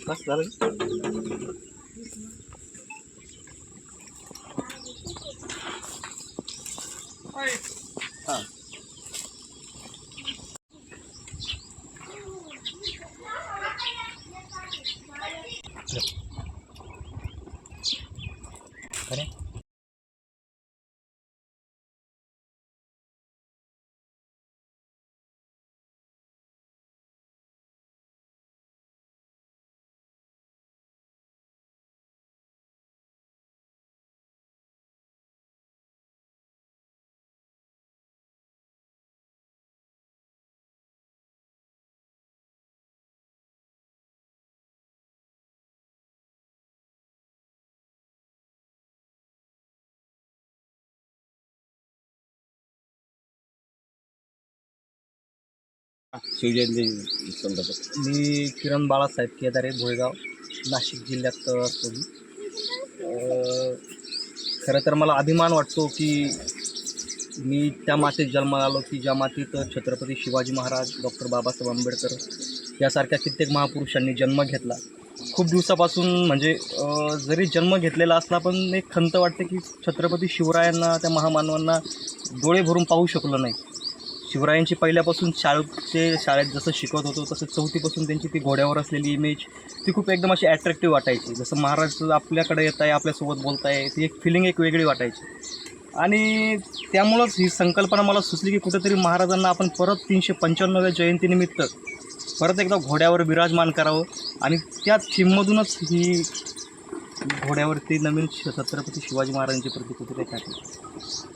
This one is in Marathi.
बस झालं. हां अरे शिवजयंती संदर्भात मी किरण बाळासाहेब केदारे, भोयगाव, नाशिक जिल्ह्यात असतो मी. खरं तर मला अभिमान वाटतो की मी त्या मातीत जन्माला आलो की ज्या मातीत छत्रपती शिवाजी महाराज, डॉक्टर बाबासाहेब आंबेडकर यासारख्या कित्येक महापुरुषांनी जन्म घेतला. खूप दिवसापासून म्हणजे जरी जन्म घेतलेला असला पण एक खंत वाटते की छत्रपती शिवरायांना, त्या महामानवांना डोळे भरून पाहू शकलो नाही. शिवरायांची पहिल्यापासून शाळेत जसं शिकवत होतो तसं चौथीपासून त्यांची ती घोड्यावर असलेली इमेज ती खूप एकदम अशी ॲट्रॅक्टिव्ह वाटायची. जसं महाराज आपल्याकडे येत आहे, आपल्यासोबत बोलत आहे, ती एक फिलिंग एक वेगळी वाटायची. आणि त्यामुळंच ही संकल्पना मला सुचली की कुठेतरी महाराजांना आपण परत 395व्या जयंतीनिमित्त परत एकदा घोड्यावर विराजमान करावं आणि त्या थीममधूनच ही घोड्यावरती नवीन छत्रपती शिवाजी महाराजांची प्रतिकृती टाकली.